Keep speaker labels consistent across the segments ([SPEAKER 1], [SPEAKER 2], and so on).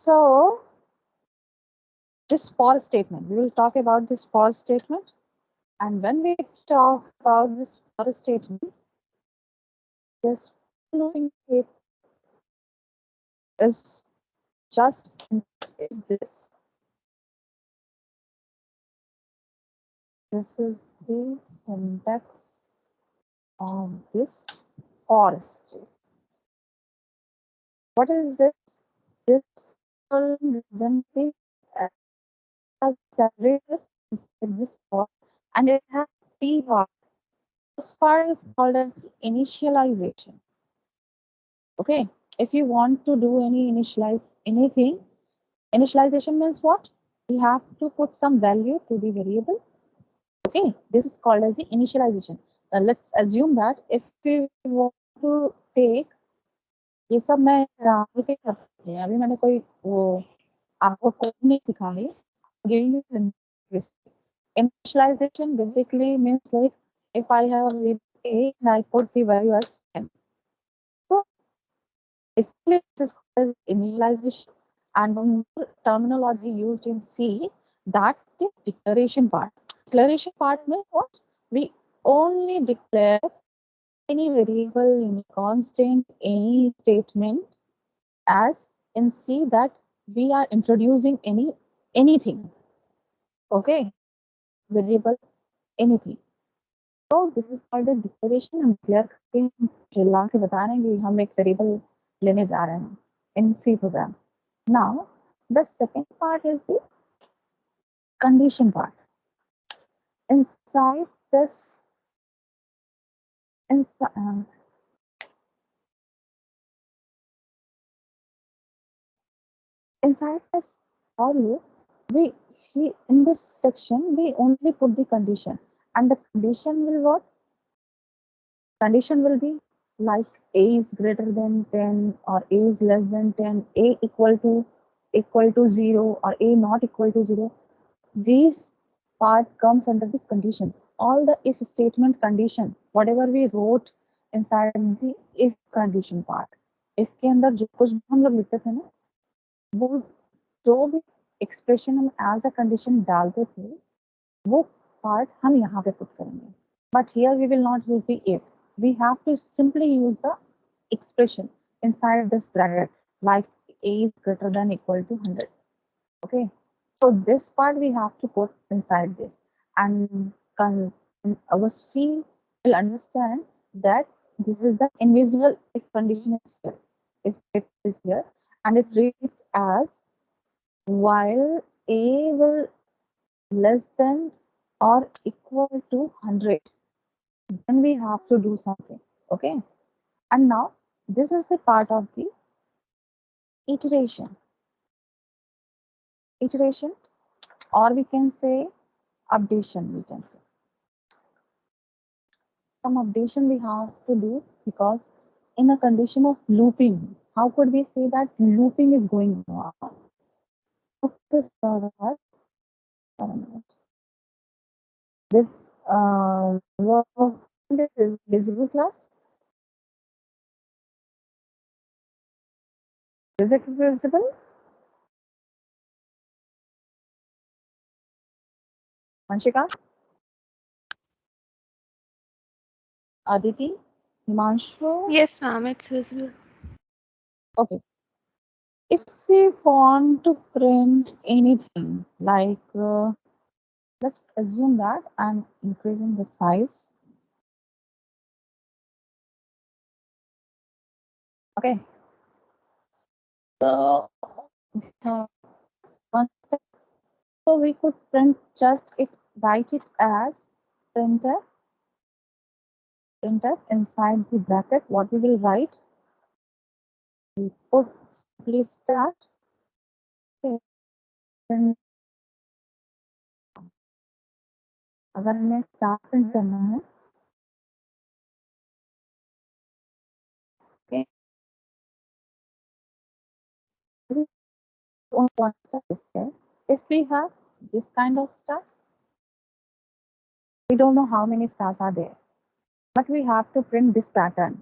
[SPEAKER 1] So this for statement, we will talk about this for statement. And when we talk about this for statement, this following it is just is this. This is the syntax of this for statement. What is this? This represented as separated inside this for, and it has three parts. This part is called as initialization. Okay, if you want to do any initialize anything, initialization means what? We have to put some value to the variable. Okay, this is called as the initialization. Let's assume that if we want to take ये सब मैं example के करते हैं अभी मैंने कोई वो आपको कोड नहीं दिखाई giving you simplicity. Initialization basically means like if I have a variable a and I put the value as 10. So basically this is called initialization, and one more terminology used in C, that the declaration part. Declaration part means what? We only declare any variable, any constant, any statement as in C that we are introducing anything. Okay, variable anything. So this is called a declaration. हम declare करके हम चिल्ला के बता रहे हैं कि हम एक variable लेने जा रहे हैं in C program. Now the second part is the condition part. Inside this inside inside this for loop, we in this section we only put the condition, and the condition will what? Condition will be like a is greater than 10 or a is less than 10, a equal to 0 or a not equal to 0. This part comes under the condition. All the if statement condition, whatever we wrote inside the if condition part. if के अंदर जो कुछ भी हम लोग लिखते थे ना, वो जो भी एक्सप्रेशन हम एज अ कंडीशन डालते थे, वो पार्ट हम यहाँ पे पुट करेंगे. But here we will not use the if. We have to simply use the expression inside this bracket, like a is greater than equal to 100. Okay, so this part we have to put inside this, and our C will understand that this is the invisible if condition is here. If it is here, and it reads as while a will less than or equal to 100, then we have to do something. Okay, and now this is the part of the iteration. Iteration, or we can say updation, we can say some updation we have to do, because in a condition of looping, how could we say that looping is going on? This this is visible class. Is it visible? Manshika, Aditi, Himanshu.
[SPEAKER 2] Yes, ma'am, it's visible.
[SPEAKER 1] Okay. If we want to print anything, like let's assume that I'm increasing the size. Okay. So one step. So we could print just it, write it as printf, printf inside the bracket. What we will write? We put simply start. Okay. अगर हमें start print करना है, okay, this is one step is there. If we have this kind of stars, we don't know how many stars are there, but we have to print this pattern.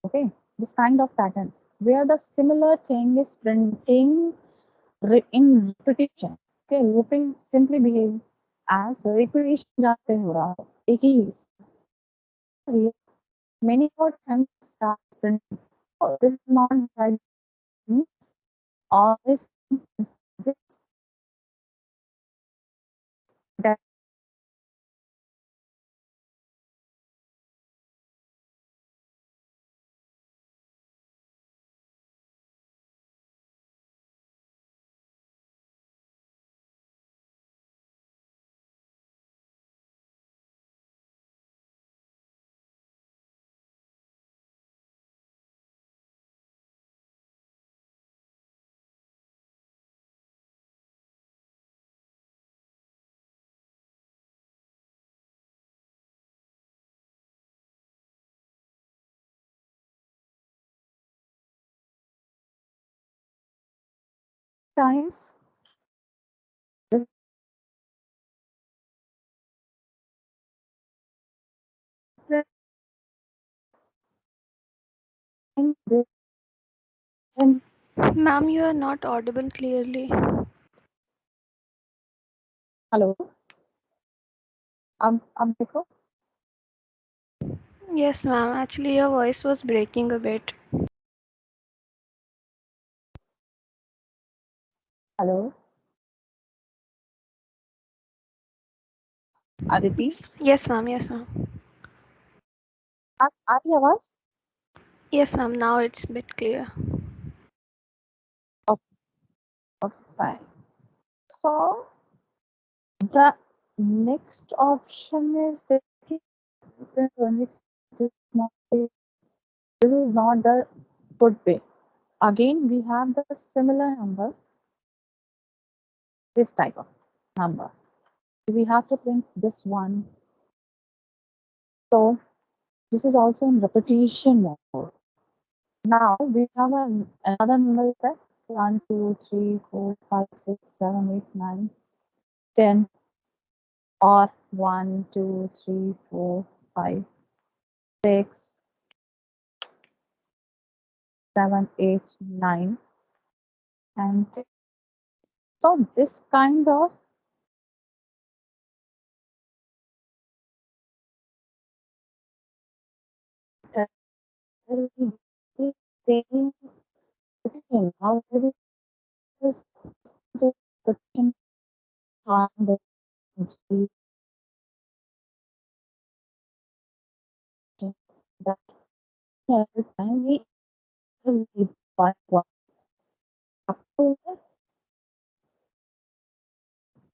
[SPEAKER 1] Okay, this kind of pattern where the similar thing is printing in repetition. Okay, looping simply behave as recreation जाते हो रहा है एक ही many more times start sprinting. Oh, this is not right. All this this that times this this and
[SPEAKER 2] Ma'am, you are not audible clearly.
[SPEAKER 1] hello देखो
[SPEAKER 2] Yes, ma'am. Actually, your voice was breaking a bit.
[SPEAKER 1] hello Aditi
[SPEAKER 2] Yes, ma'am. Yes, ma'am.
[SPEAKER 1] आ रही आवाज
[SPEAKER 2] Yes, ma'am. Now it's a bit clear.
[SPEAKER 1] okay, okay fine so the next option is that when we this is not this is not the good way again we have the similar number this type of number we have to print this one so this is also in repetition mode. Now we have another number set 1, 2, 3, 4, 5, 6, 7, 8, 9, 10, or 1, 2, 3, 4, 5, 6, 7, 8, 9, and 10. So this kind of uh, will be saying how it is just putting on the that every time we will by one up to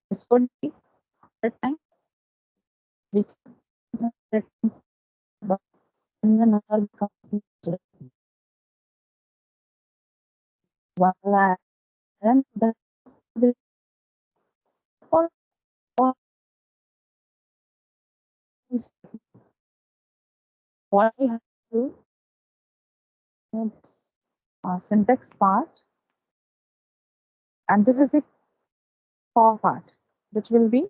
[SPEAKER 1] this would be the time we can but in the number becomes one lakh and the will for all is what we have to do this syntax part and this is the for part which will be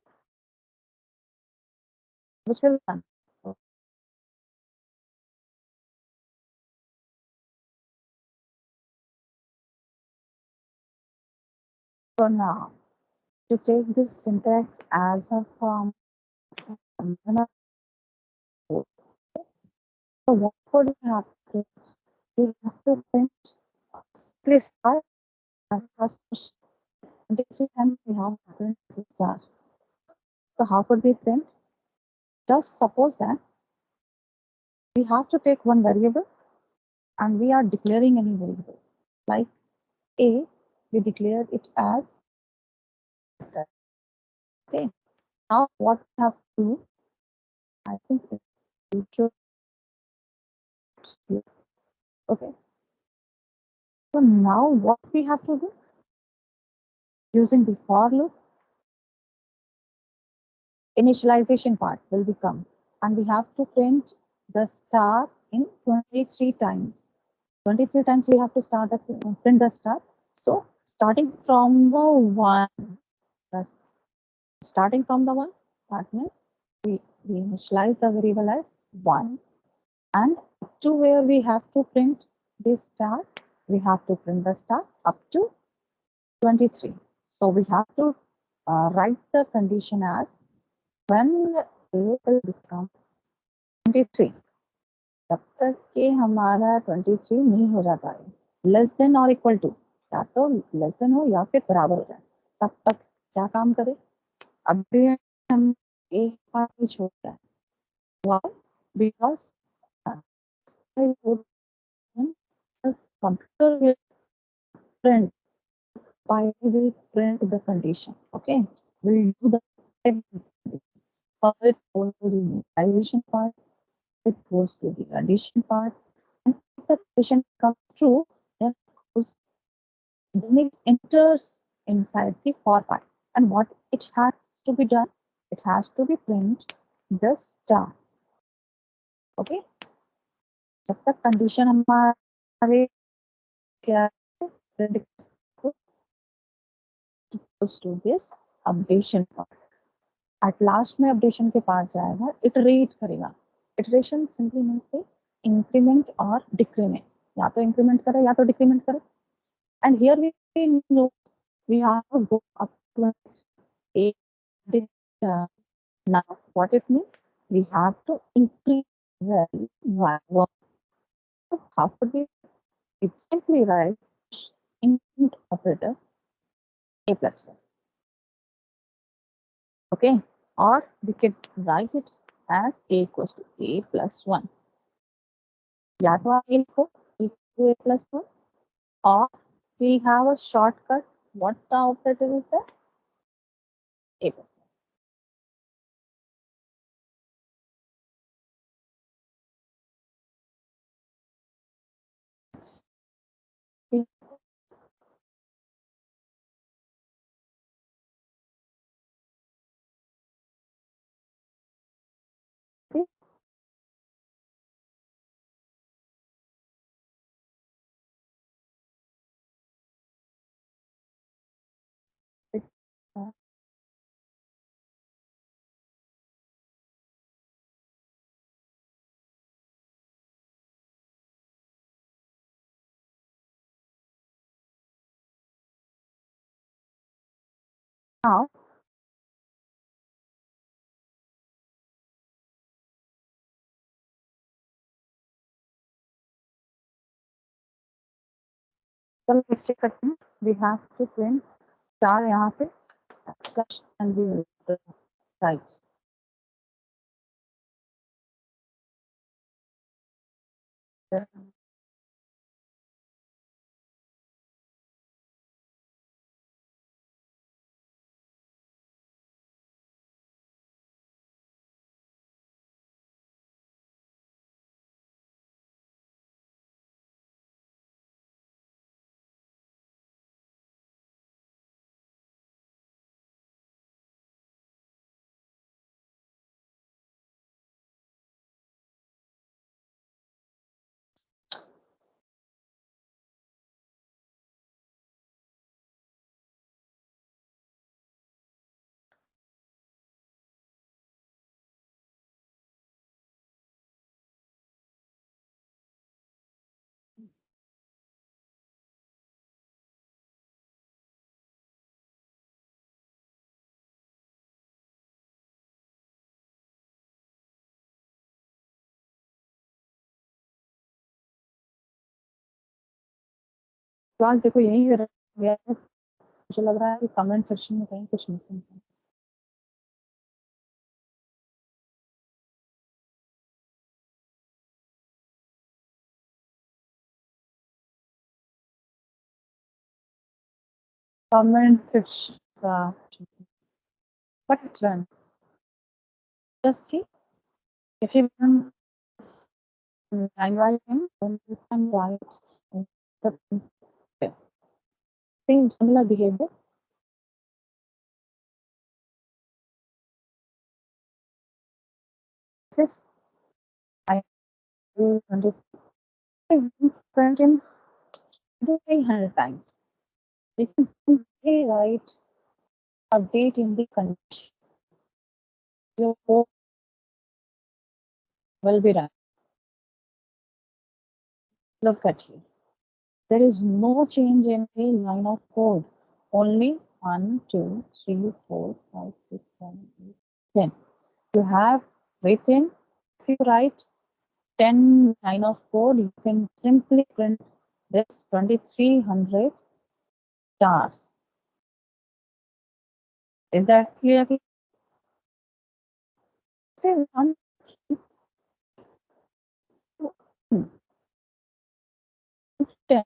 [SPEAKER 1] which will run. So now to take this syntax as a form so what would we have to do? We have to print please start and first three times we have to print this star. So how could we print? Just suppose that we have to take one variable and we are declaring any variable. Like A, we declare it as okay. Now what we have to do? I think you should okay. So now what we have to do? Using the for loop, initialization part will become and we have to print the star in 23 times. 23 times we have to start the print the star. So starting from the one, that's starting from the one, that means we initialize the variable as one, and to where we have to print this star, we have to print the star up to 23. So we have to write the condition as when A will become 23. जब तक कि हमारा 23 नहीं हो जाता है, less than और equal to, या तो लेस देन हो या फिर बराबर हो जाए, तब तक क्या काम करें? अब भी हम एक बार ही छोड़ रहे हैं. Why? Because I would computer will print by will print the condition. Okay, we'll do the how it goes to the initialization part, it goes to the addition part, and if the condition comes true, then it enters inside the for part. And what it has to be done? It has to be print the star. Okay, जब तक condition हमारे क्या print goes to this updation part. At last में updation के पास जाएगा, iterate करेगा. Iteration simply means the increment और डिक्रीमेंट, या तो इंक्रीमेंट करे या तो डिक्रीमेंट करे. And here we know we have to go up to a now what it means, we have to increase value by 1. How could we? It's simply write increment operator a plus s. Okay, or we can write it as a equals to a plus 1. या तो आप a लिखो equal to a plus 1, or we have a shortcut. What the operator is there? A plus 1. Now, चलो next check करते हैं. We have to print star यहाँ पे slash and we will write. Class देखो यही गया है. मुझे लग रहा है कि कमेंट सेक्शन में कहीं कुछ मिसिंग है. Comment section का but it runs. Just see if you run line writing, then you can write the same similar behavior. This I will print in 300 times. We can simply write update in the condition. Your code will be run. Look at here. There is no change in the line of code. only 1, 2, 3, 4, 5, 6, 7, 8, 10. You have written, if you write 10 line of code, you can simply print this 2300 stars. Is that clear? Okay, 1, 2, 10.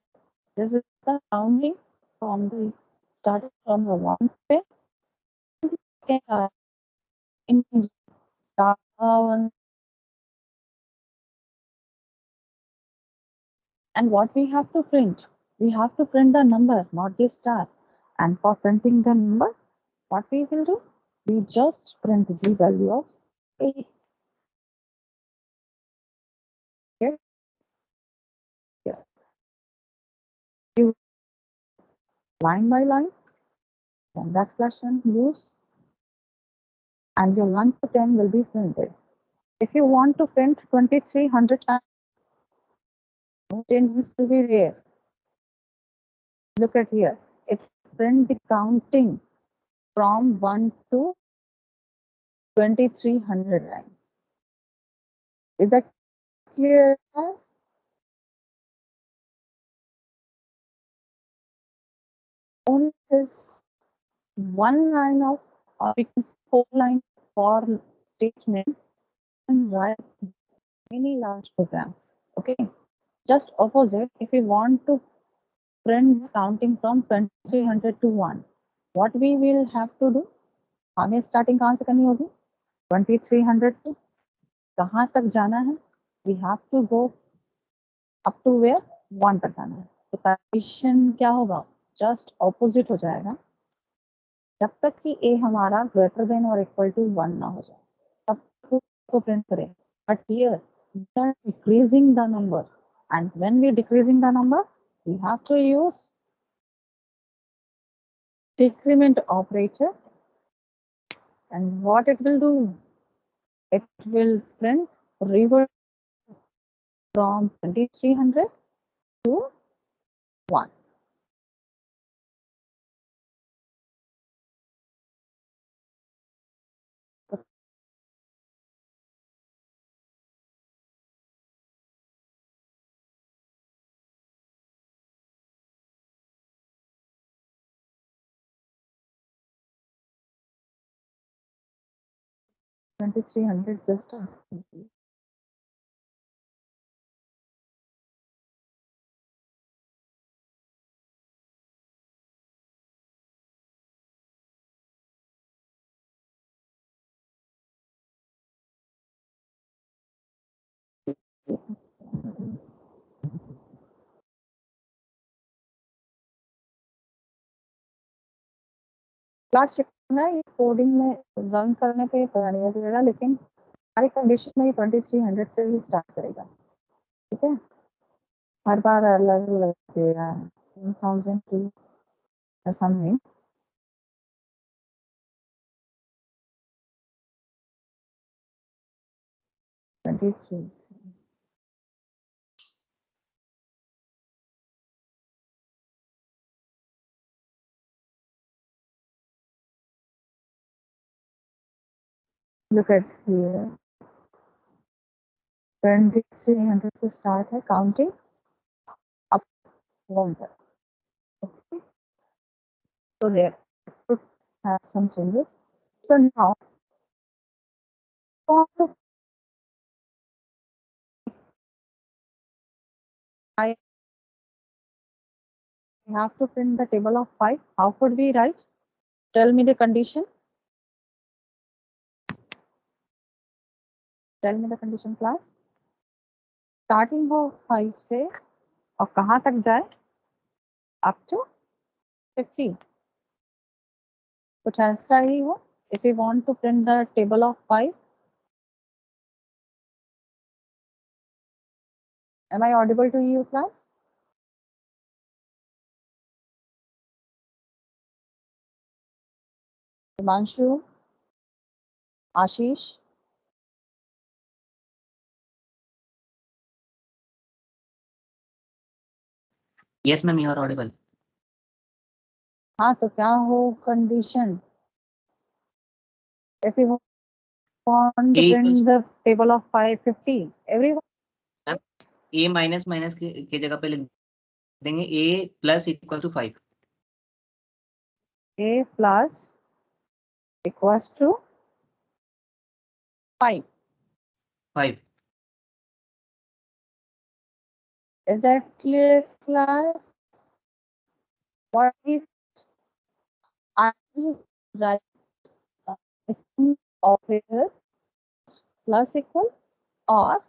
[SPEAKER 1] This is the counting from the starting from the one pin. Okay, in star one. And what we have to print? We have to print the number, not the star. And for printing the number, what we will do? We just print the value of 8 here. Here. You line by line, then backslash and use, and your 1 to 10 will be printed. If you want to print 2300 times, no changes will be there. Look at here. It print the counting from 1 to 2300 lines. Is that clear? As only this one line of, or we can say 4 line for statement and write many large program. Okay. Just opposite, if we want to print the counting from 2300 to 1, what we will have to do? हमें starting कहाँ से करनी होगी? 2300 से कहाँ तक जाना है? We have to go up to where? 1 तक जाना है. तो कंडीशन क्या होगा? जस्ट ऑपोजिट हो जाएगा. जब तक कि a हमारा ग्रेटर देन और इक्वल टू 1 ना हो जाए, तब तक को प्रिंट करें. But here we are decreasing the number, and when we decreasing the number, we have to use decrement operator. And what it will do? It will print revert from 2300 to 1. $2,300 just class करना है. ये coding में run करने पे पता नहीं चलेगा, लेकिन हमारी कंडीशन में ये 2300 से ही स्टार्ट करेगा. ठीक है. हर बार अलग अलग देगा. 1002 समथिंग. 23. Look at here. 2300 से स्टार्ट है काउंटिंग अप 1 तक. Okay. So there should have some changes. So now I have to print the table of 5. How could we write? Tell me the condition. Tell me the condition class. Starting हो 5 से और कहाँ तक जाए? Up to 50. कुछ ऐसा ही हो. If we want to print the table of 5. Am I audible to you, class? Himanshu, Ashish.
[SPEAKER 3] Yes, ma'am, you are audible.
[SPEAKER 1] हाँ तो क्या हो condition? If you want to
[SPEAKER 3] uh
[SPEAKER 1] print the table of 550, everyone
[SPEAKER 3] A minus minus के जगह पे लिख देंगे A plus equal to 5।
[SPEAKER 1] A plus equals to 5.
[SPEAKER 3] 5।
[SPEAKER 1] Is that clear, class? What is I will write a sum operator plus equal, or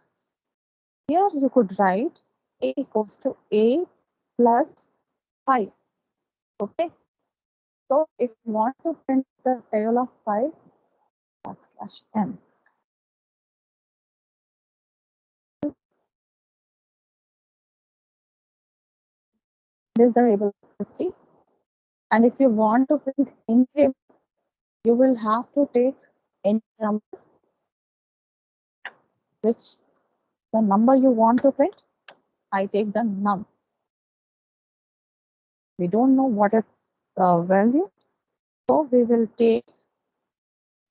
[SPEAKER 1] here you could write A equals to A plus 5. Okay. So if you want to print the table of 5 backslash n, this is the table of 50. And if you want to print any table, you will have to take any number, which the number you want to print. I take the num. We don't know what is the value, so we will take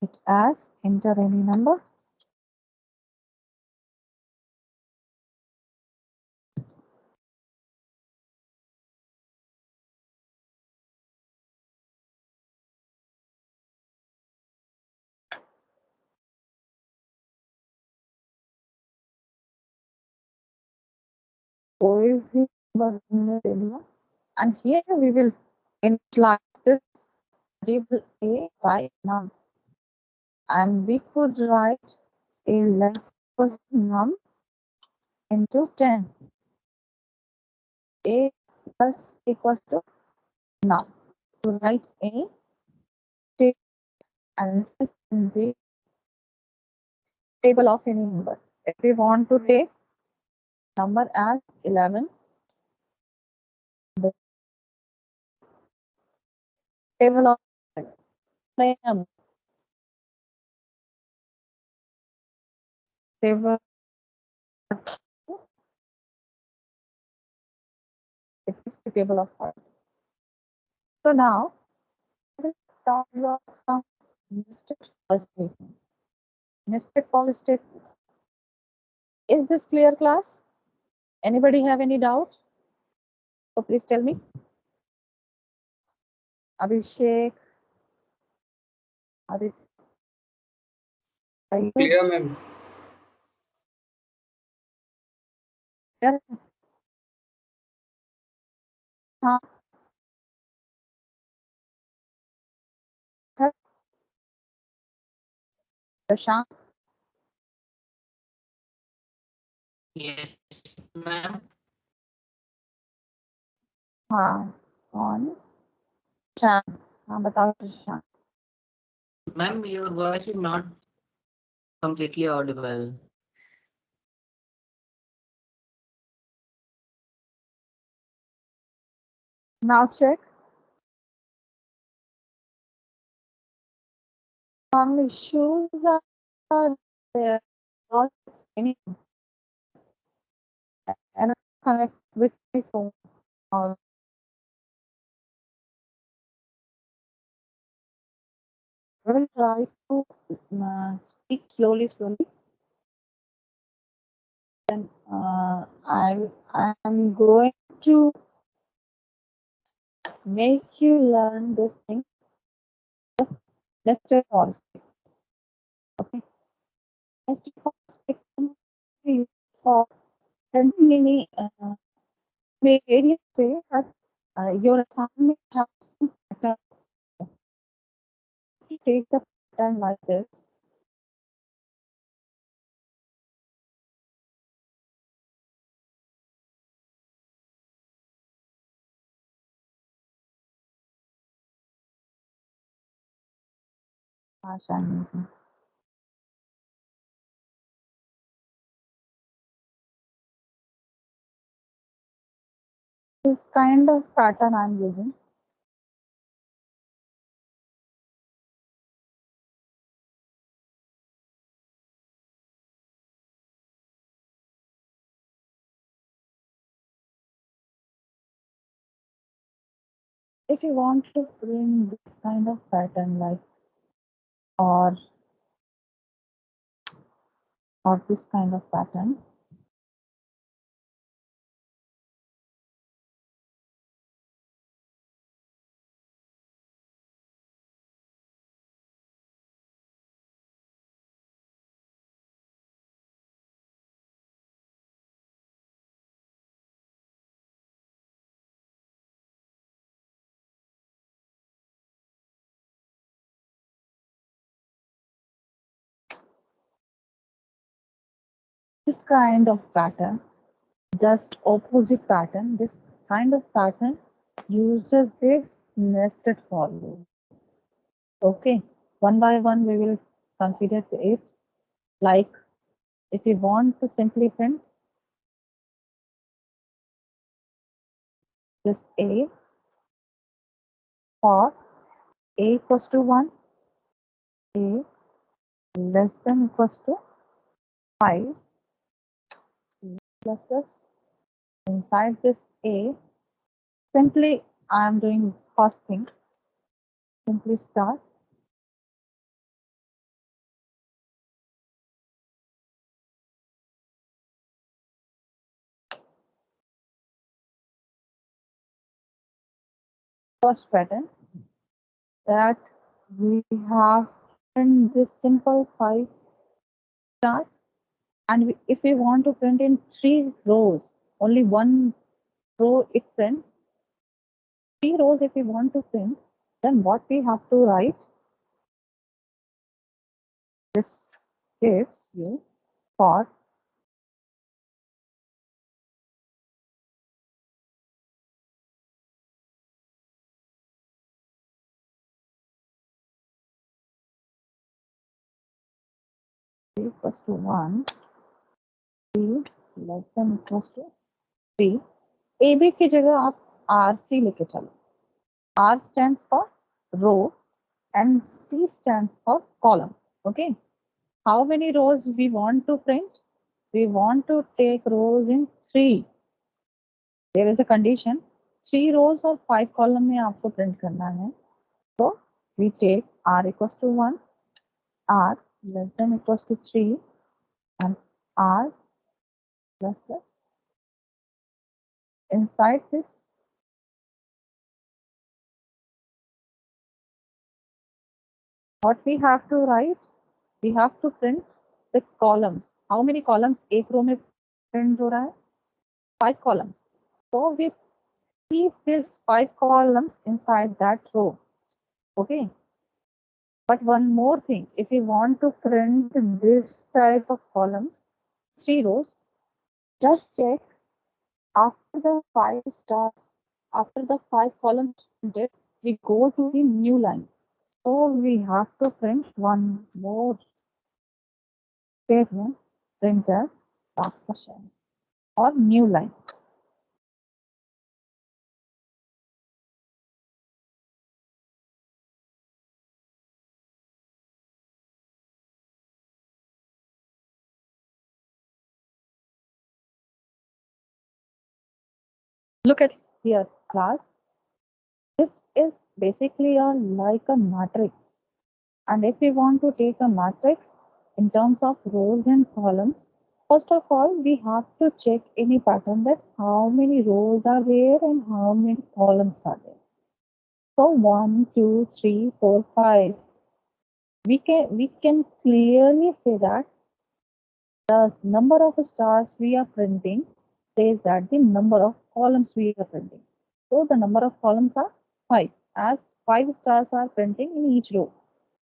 [SPEAKER 1] it as enter any number. कोई भी number हमने ले लिया, and here we will initialize this variable a by num, and we could write a less equals to num into 10. A plus equals to num. To write a, take and in the table of any number. If we want to take number as 11, the table of plain number, table, it is the table of 5. So now we will talk about some nested for statement. Nested for statement. Is this clear, class? Anybody have any doubt? So please tell me. Abhishek, Aditya,
[SPEAKER 4] Clear, ma'am.
[SPEAKER 1] हाँ दशा
[SPEAKER 3] yes ma'am.
[SPEAKER 1] हाँ कौन शान हाँ बताओ शान
[SPEAKER 3] ma'am your voice is not completely audible.
[SPEAKER 1] now check some issues are there not any and connect with my phone. I will try to speak slowly. Then I am going to make you learn this thing. Nested for stick. Okay. Nested for stick for sending any various way that your assignment has some patterns. You take the pattern like this. Gosh, I'm using this kind of pattern I'm using. if you want to print this kind of pattern like or this kind of pattern, this kind of pattern, just opposite pattern, this kind of pattern uses this nested for loop. Okay, one by one we will consider it. Like if you want to simply print this A for A equals to 1, A less than equals to 5, plus this inside this A, simply I am doing first thing, simply start first pattern that we have print this simple 5 stars, and if we want to print in 3 rows, only one row it prints, 3 rows if we want to print, then what we have to write, this gives you for equals to 1, B less than equals to 3, AB की जगह आप RC लेके चलो, R stands for row and C stands for column. Okay, how many rows we want to print? We want to take rows in 3. There is a condition, 3 rows or 5 column में आपको print करना है. So we take R equals to 1, R less than equals to 3, and R plus plus. Inside this, what we have to write, we have to print the columns. How many columns एक row में print हो रहा है? 5 columns. So we keep these 5 columns inside that row. Okay. But one more thing, if you want to print this type of columns, 3 rows, just check after the 5 stars, after the 5 columns printed, we go to the new line. So we have to print one more statement, printer backslash n or new line. Look at here, class. This is basically like a matrix. And if we want to take a matrix in terms of rows and columns, first of all, we have to check any pattern that how many rows are there and how many columns are there. So 1, 2, 3, 4, 5. We can clearly say that the number of stars we are printing says that the number of columns we are printing. So the number of columns are 5, as 5 stars are printing in each row.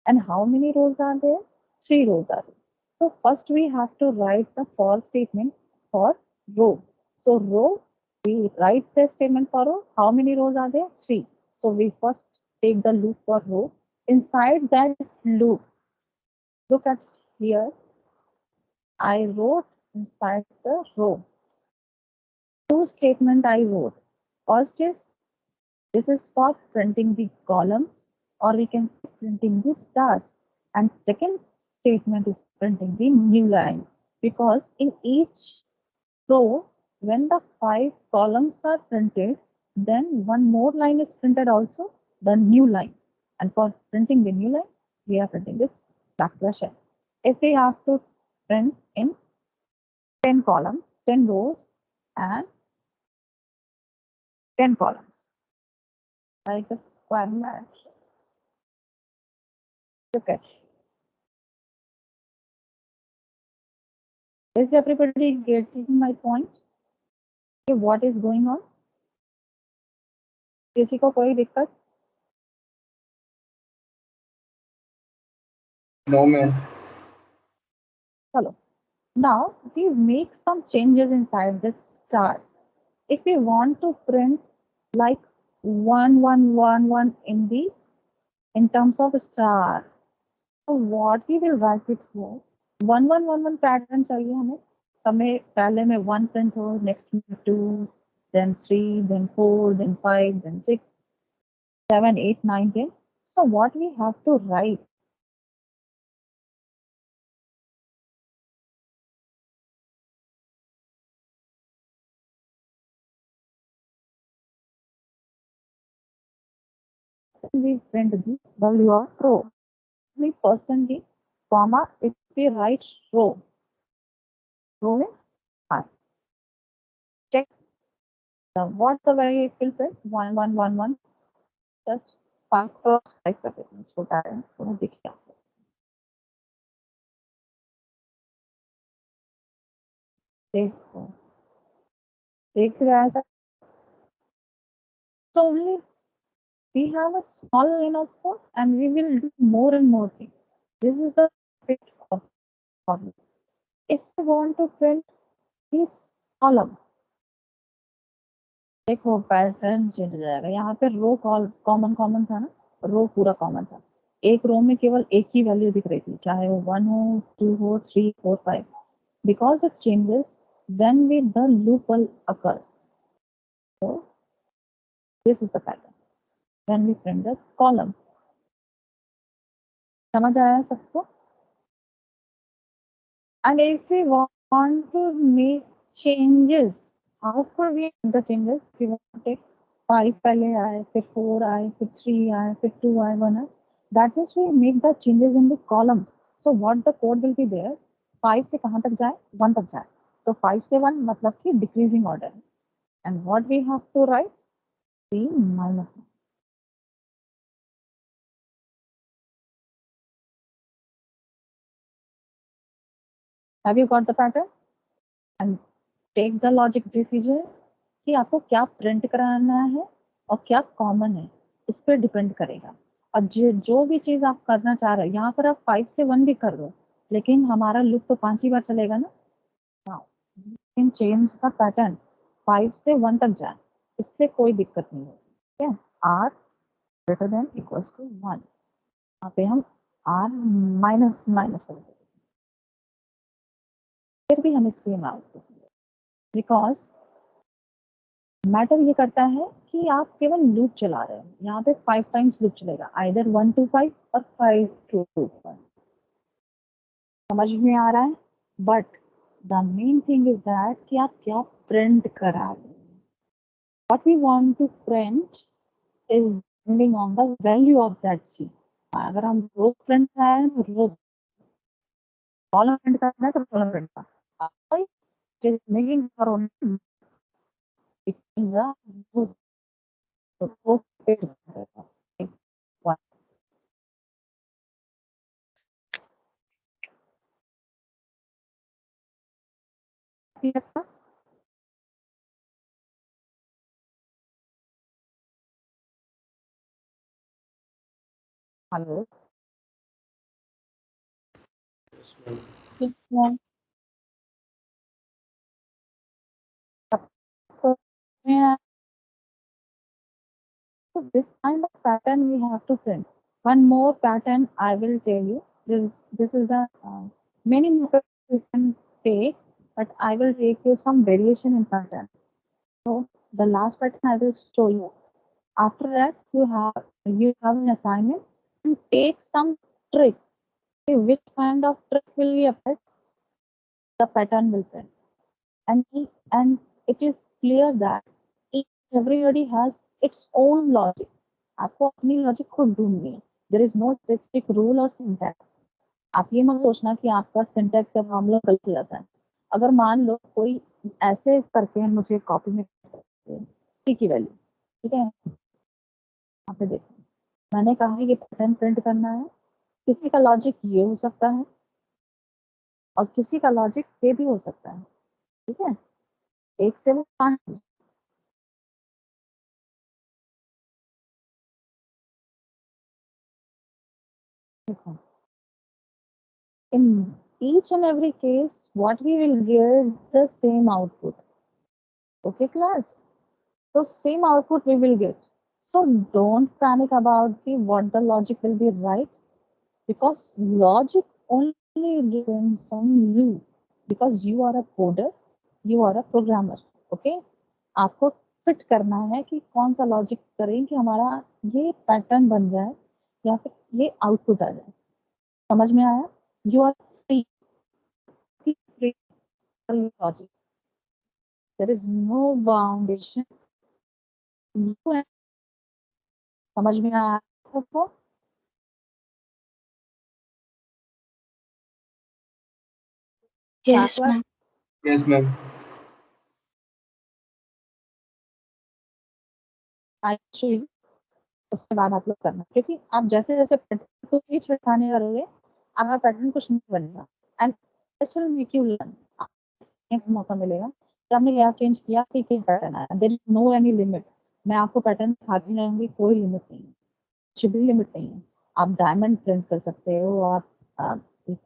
[SPEAKER 1] And how many rows are there? 3 rows are there. So first we have to write the for statement for row. So row, we write the statement for row. How many rows are there? 3. So we first take the loop for row. Inside that loop, look at here, I wrote inside the row 2 statement I wrote. First is, this is for printing the columns, or we can say printing the stars. And second statement is printing the new line, because in each row, when the 5 columns are printed, then one more line is printed also, the new line. And for printing the new line, we are printing this backslash n. If we have to print in 10 columns, 10 rows, and 10 columns, like a square matrix. Look at. Is everybody getting my point? Okay, what is going on? किसी को कोई दिक्कत?
[SPEAKER 4] No, man.
[SPEAKER 1] चलो. Now we make some changes inside the stars. If we want to print like 1111 in terms of star, so what we will write it here? 1111 pattern चाहिए हमें पहले में 1 print हो, next में 2, then 3, then 4, then 5, then 6, 7, 8, 9, 10. So what we have to write? We print the value of row. We percent comma if we write row means 5. Check what the value it will print 1111 just 5 cross 5 कर देते हैं छोटा है थोड़ा दिखिए आपको देखो देख रहा है sir so only we have a small line of code and we will do more and more things. This is the bit of problem. If we want to print this column देखो pattern change हो जाएगा यहाँ पे रो common था ना रो पूरा common था एक रो में केवल एक ही वैल्यू दिख रही थी चाहे वो 1 हो 2 हो 3 4 5 because it changes then with the loop will occur so this is the pattern when we print the column समझ आया सबको and if we want to make changes how could we make the changes we want to take 5 पहले आए फिर 4 आए फिर 3 आए फिर 2 आए 1 आए that means we make the changes in the columns so what the code will be there 5 से कहाँ तक जाए 1 तक जाए तो 5 से 1 मतलब कि decreasing order and what we have to write 3 minus 1 have you got the pattern and take the logic decision कि आपको क्या प्रिंट कराना है और क्या कॉमन है इस पर डिपेंड करेगा और जो भी चीज आप करना चाह रहे हो यहाँ पर आप 5 से 1 भी कर दो लेकिन हमारा लूप तो 5 ही बार चलेगा ना इन चेंज का पैटर्न 5 से 1 तक जाए इससे कोई दिक्कत नहीं है ठीक है R greater than equals to 1 यहाँ पे हम आर माइनस माइनस कर देते फिर भी हमें सेम आउटपुट बिकॉज मैटर ये करता है कि आप केवल लूप चला रहे हैं यहाँ पे 5 टाइम्स लूप चलेगा आइदर 1 to 5 और 5 to 5 समझ में आ रहा है but the main thing is that कि आप क्या प्रिंट करा रहे हैं what we want to print is depending on the value of that C अगर हम रो प्रिंट कराए तो रो कॉलम प्रिंट करना है तो कॉलम प्रिंट का making for on it is a row print करेगा hello So, yeah, so this kind of pattern we have to print. One more pattern I will tell you. This is the many methods you can take, but I will take you some variation in pattern. So the last pattern I will show you. After that, you have an assignment and take some trick. Okay, which kind of trick will be applied? The pattern will print, and and it is clear that each everybody has its own logic. आपको अपनी logic खुद ढूंढनी है. There is no specific rule or syntax. आप ये मत सोचना कि आपका सिंटैक्स या मामला गलत हो जाता है. अगर मान लो कोई ऐसे करके मुझे कॉपी में सी की वैल्यू, ठीक है, यहाँ पे देखो मैंने कहा है ये पैटर्न प्रिंट करना है. किसी का लॉजिक ये हो सकता है और किसी का लॉजिक ये भी हो सकता है. ठीक है, एक से वो 5. देखो, in each and every case what we will get the same output. Okay class, so same output we will get. So don't panic about the what the logic will be right, because logic only depends on you, because you are a coder, you are a programmer. Okay, आपको fit करना है कि कौन सा logic करें कि हमारा ये पैटर्न बन जाए या फिर ये आउटपुट आ जाए. समझ में आया? You are free logic. There is no boundation. समझ में आया सबको?
[SPEAKER 4] Yes, ma'am.
[SPEAKER 5] Yes, ma'am.
[SPEAKER 1] I show you. उसके बाद आप लोग करना, क्योंकि आप जैसे जैसे पैटर्न को ही छिड़काने करोगे आपका पैटर्न कुछ नहीं बनेगा. And this will make you learn. एक मौका मिलेगा कि आपने क्या चेंज किया, कि क्या पैटर्न आया. There is no any limit. मैं आपको पैटर्न दिखाती रहूंगी, कोई लिमिट नहीं है, कुछ भी लिमिट नहीं है. आप डायमंड प्रिंट कर सकते हो, आप एक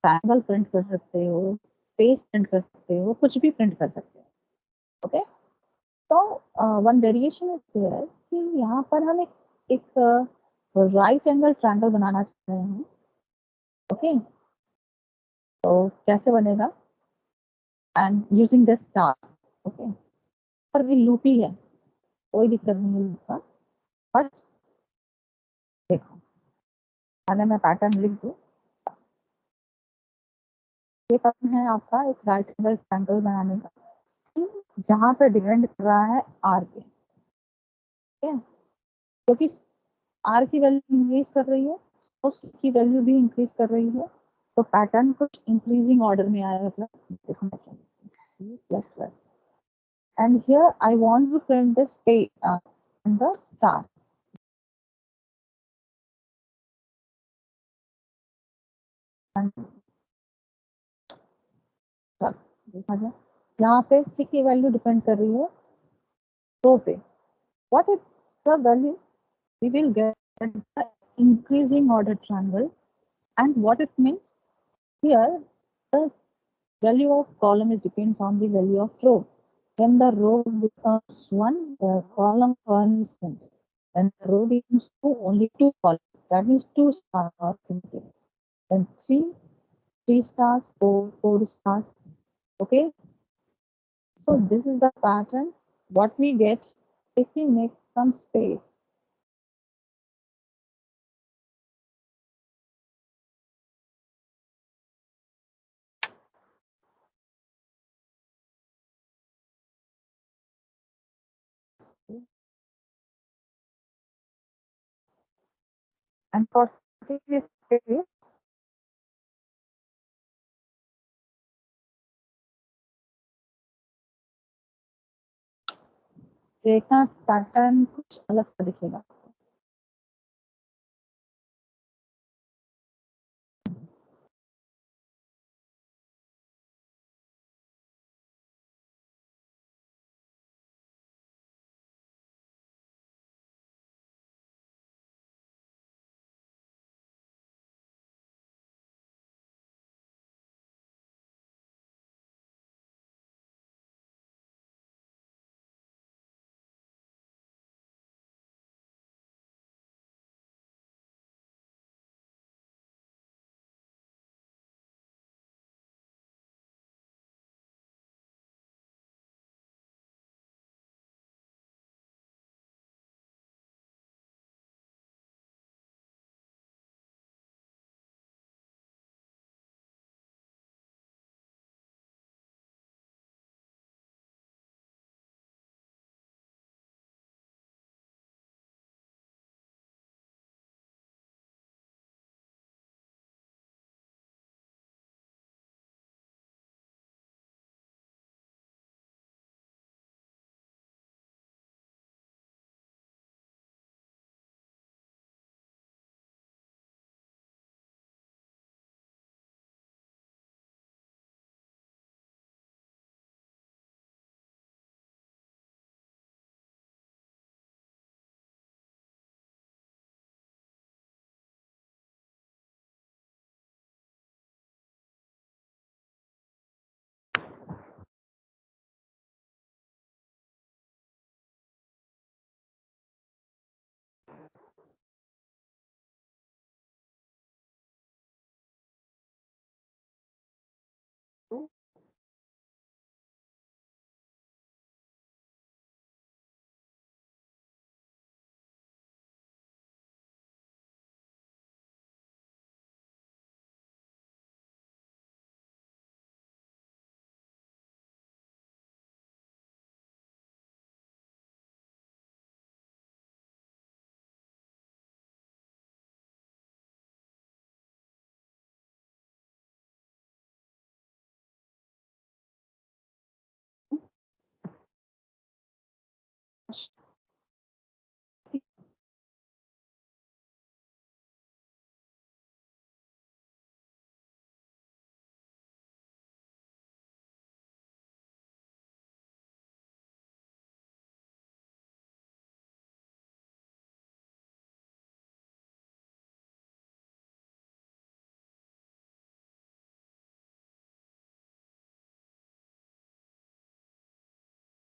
[SPEAKER 1] ट्रायंगल प्रिंट कर सकते हो, स्पेस प्रिंट कर सकते हो, कुछ भी प्रिंट कर सकते हो. ओके, तो वन वेरिएशन इज देयर कि यहाँ पर हम एक राइट एंगल ट्रायंगल बनाना चाहते हैं. ओके, तो कैसे बनेगा? And using this star. Okay, पर भी लूप ही है, कोई दिक्कत नहीं है लूप का. बट देखो, पहले मैं पैटर्न लिख दूँ. ये पैटर्न है आपका एक राइट एंगल ट्रायंगल बनाने का, जहाँ पे डिपेंड कर रहा है आर पे. ठीक है, क्योंकि आर की वैल्यू इंक्रीज कर रही है तो सी की वैल्यू भी इंक्रीज कर रही है, तो पैटर्न कुछ इंक्रीजिंग ऑर्डर में आएगा. Plus C plus plus. And here I want to print this पे इन द स्टार. देखा जाए, यहाँ पे सी की वैल्यू डिपेंड कर रही है रो पे. What is the value? We will get the increasing order triangle. And what it means here, the value of column is depends on the value of row. When the row becomes 1, the column 1 is printed. When the row becomes 2, only 2 columns. That means 2 stars are printed. Then 3, 3 stars, 4, 4 stars. Okay. So this is the pattern. What we get if we make some space. And for this space, देखना pattern कुछ अलग सा दिखेगा.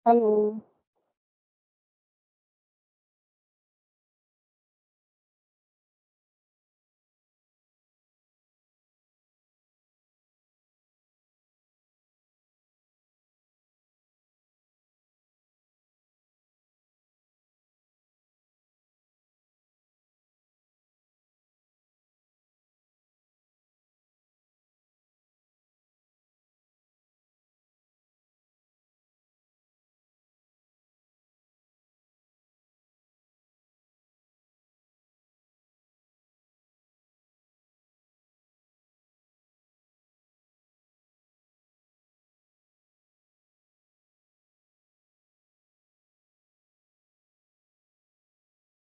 [SPEAKER 1] Hello.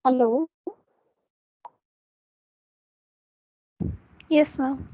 [SPEAKER 1] Hello.
[SPEAKER 2] Yes, ma'am.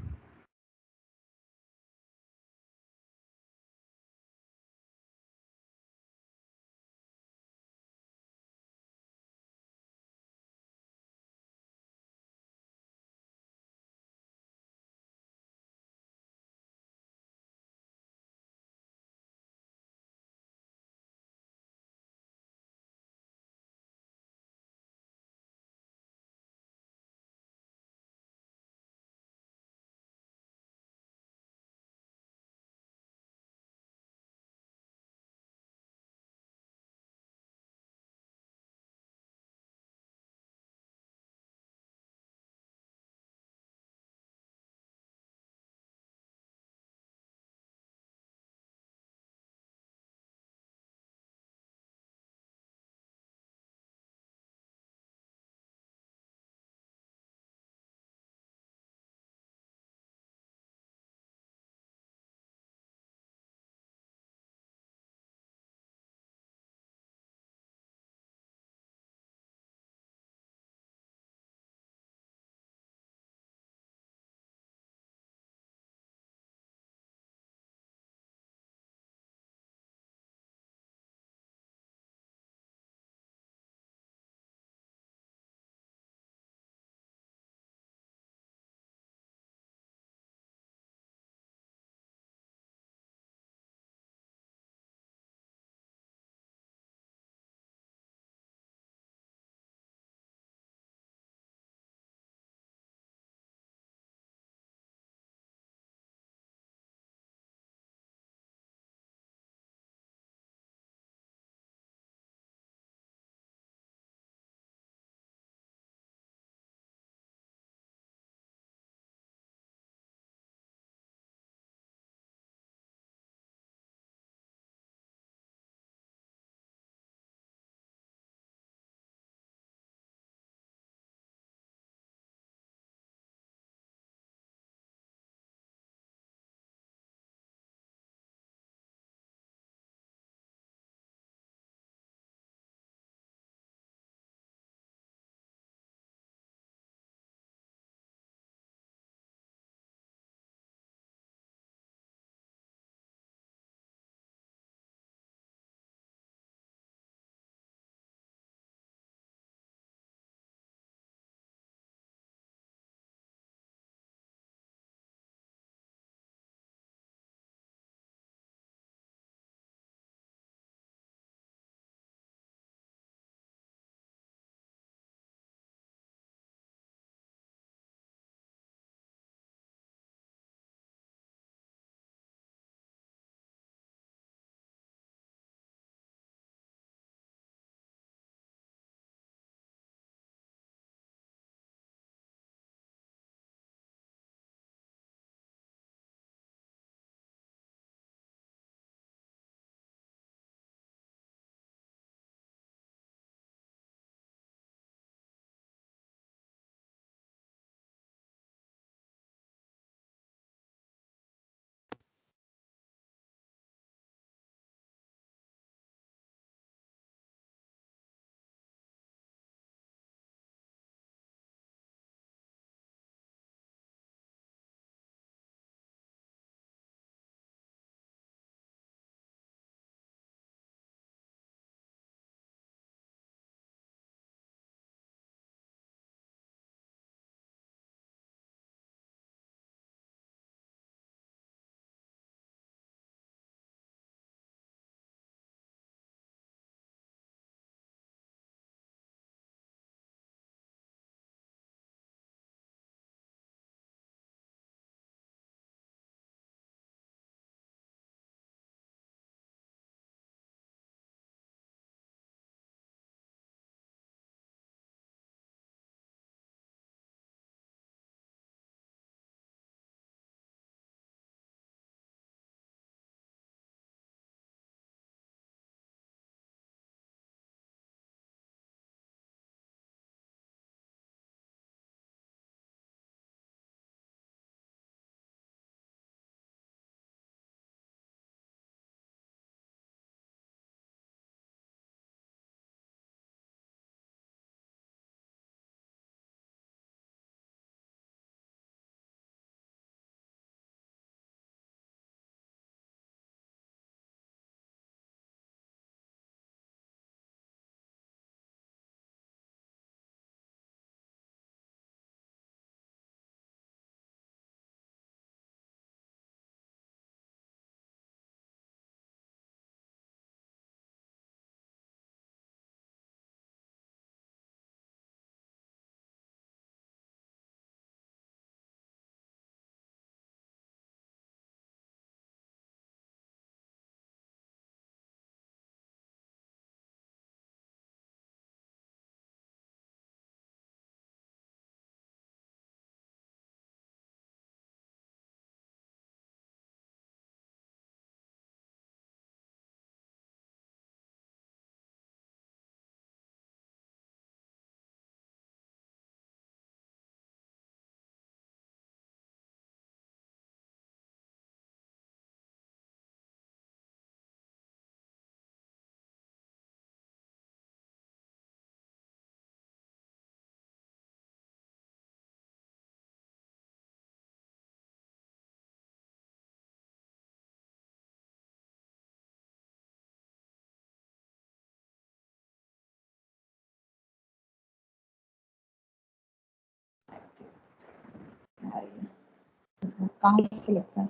[SPEAKER 1] यार ये कहाँ से लगता है?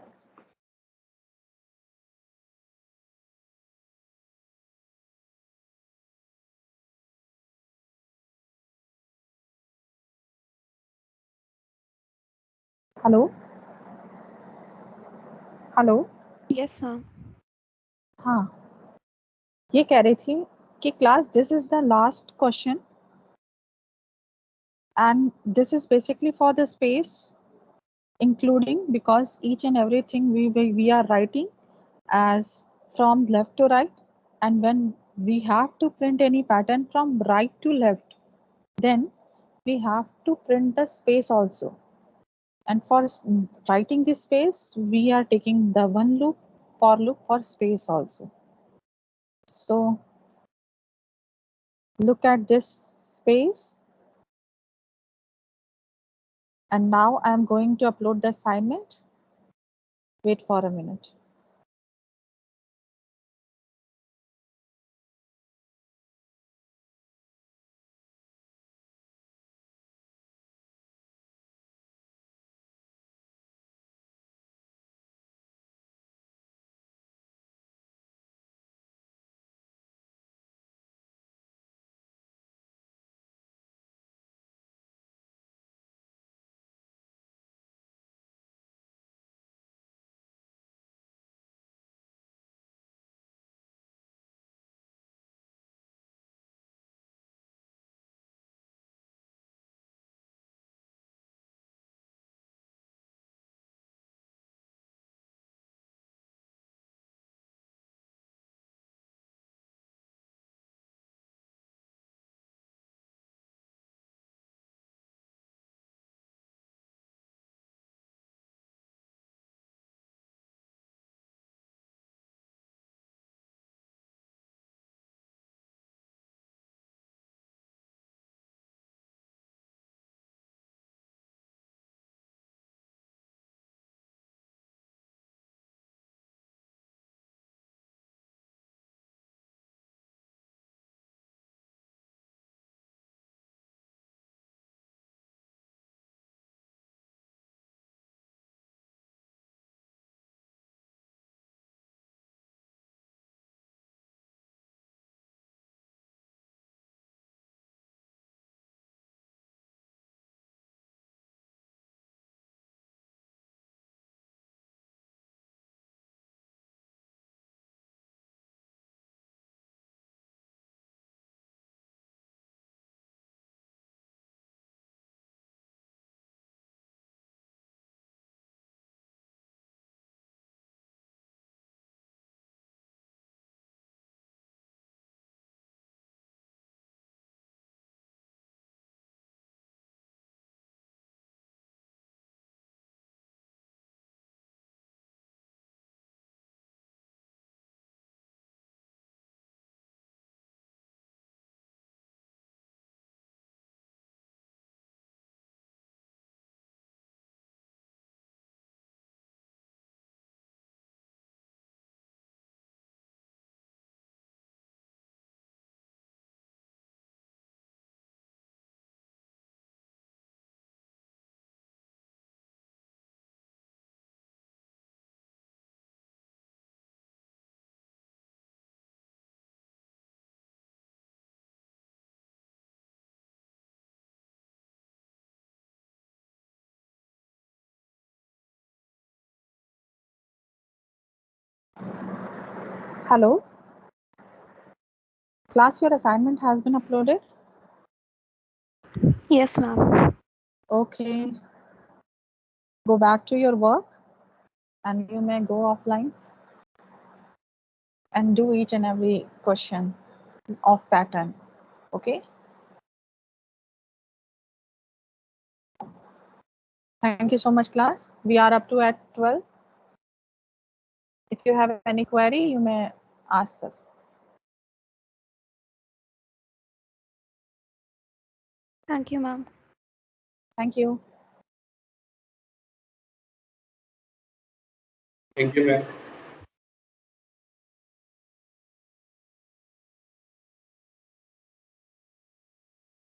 [SPEAKER 1] Hello hello.
[SPEAKER 2] Yes, ma'am.
[SPEAKER 1] हाँ, ये कह रही थी कि class this is the last question and this is basically for the space including because each and everything we are writing as from left to right, and when we have to print any pattern from right to left, then we have to print the space also, and for writing the space we are taking the one loop for loop for space also. So look at this space, and now I am going to upload the assignment. Wait for a minute. Hello, class, your assignment has been uploaded.
[SPEAKER 2] Yes, ma'am.
[SPEAKER 1] Okay, go back to your work and you may go offline and do each and every question of pattern. Okay. Thank you so much, class. We are up to at 12. If you have any query, you may ask us.
[SPEAKER 2] Thank you, ma'am.
[SPEAKER 1] Thank you.
[SPEAKER 4] Thank you, ma'am.